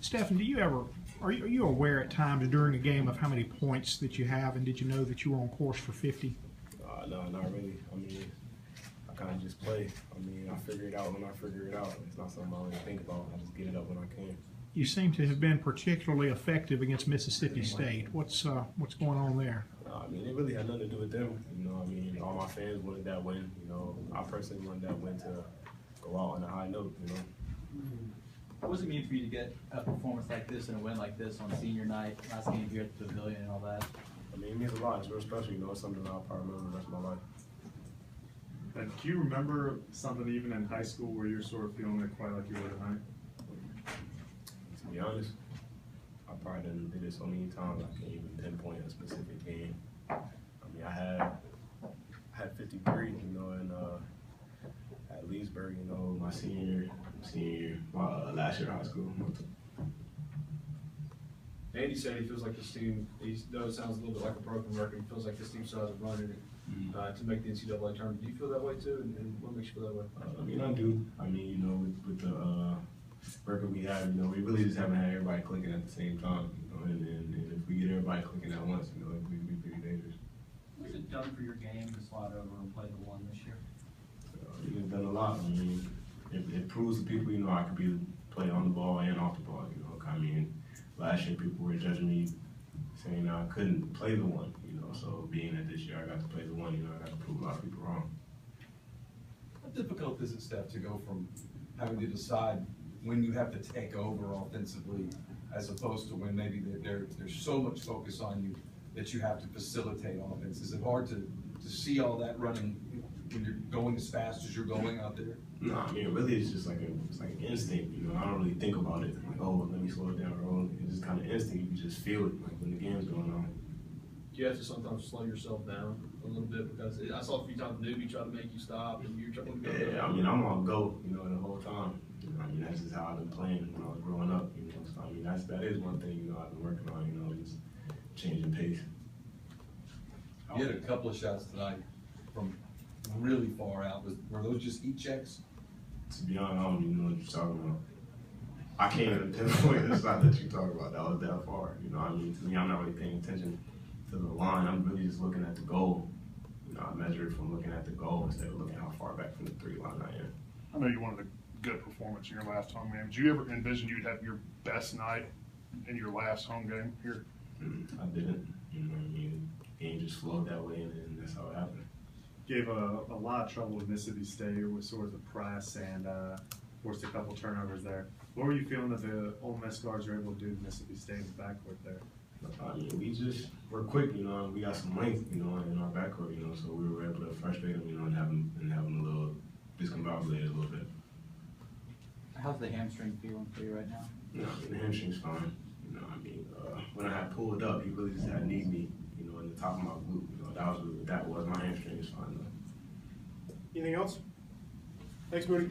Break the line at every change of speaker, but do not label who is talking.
Stephen, are you aware at times during a game of how many points that you have, and did you know that you were on course for 50?
No, not really. I mean, I kind of just play. I mean, I figure it out when I figure it out. It's not something I really think about. I just get it up when I can.
You seem to have been particularly effective against Mississippi State. What's going on there?
I mean, it really had nothing to do with them. You know, I mean, all my fans wanted that win. You know, I personally wanted that win to go out on a high note. You know.
What does it mean for you to get a performance like this and a win like this on senior night, last game here at the Pavilion and all that?
I mean, it means a lot. It's real special. You know, it's something that I'll probably remember the rest of my life.
And do you remember something even in high school where you're sort of feeling it quite like you were tonight?
To be honest, I probably did it so many times I can't even pinpoint a specific game. I mean, I had 53, you know, and at Leesburg, you know, my senior year, my last year of high school.
Andy said he feels like this team, though it sounds a little bit like a broken record, he feels like this team still has a run in it to make the NCAA tournament. Do you feel that way too, and what makes you feel that way?
I mean, I do. I mean, you know, with the record we have, you know, we really just haven't had everybody clicking at the same time, you know, and if we get everybody clicking at once, you know, we'd be pretty dangerous.
What's it done for your game to slide over and play the one this year?
It's done a lot. I mean, it proves to people, you know, I could play on the ball and off the ball, you know. I mean, last year people were judging me, saying I couldn't play the one, you know, so being that this year I got to play the one, you know, I got to prove a lot of people wrong.
How difficult is it, Steph, to go from having to decide when you have to take over offensively as opposed to when maybe there's so much focus on you that you have to facilitate offense? Is it hard to see all that running when you're going as fast as you're going out there?
No, I mean, really it's just like an instinct, you know. I don't really think about it, like, oh, let me slow it down, or it's just kind of instinct. You just feel it, like when the game's going on.
Do you have to sometimes slow yourself down a little bit? Because I saw a few times Moody try to make you stop, and you're trying to go.
Yeah, I mean, I'm on go, you know, the whole time. You know, I mean, that's just how I've been playing when I was growing up, you know. So, I mean, that is one thing, you know, I've been working on, you know, just changing pace.
You had a couple of shots tonight from really far out. Were those just heat checks?
To be honest, I don't even know what you're talking about. I can't even pinpoint the shot that you're talking about. That was that far. You know what I mean? To me, I'm not really paying attention to the line. I'm really just looking at the goal. You know, I measure it from looking at the goal instead of looking how far back from the 3 line I am.
I know you wanted a good performance in your last home game. Did you ever envision you'd have your best night in your last home game here?
I didn't. You know what I mean? The game just flowed that way, and that's how it happened.
Gave a lot of trouble with Mississippi State with sort of the press and forced a couple turnovers there. What were you feeling that the Ole Miss guards were able to do to Mississippi State in the backcourt there?
I mean, we're quick, you know, and we got some length, you know, in our backcourt, you know, so we were able to frustrate them, you know, and have them a little discombobulated a little bit.
How's the hamstring feeling for you right now?
You know, I mean, the hamstring's fine. You know, I mean, when I had pulled up, he really just had kneed me, you know, in the top of my glute. You know, that was my hamstring is fine though.
Anything else? Thanks, Moody.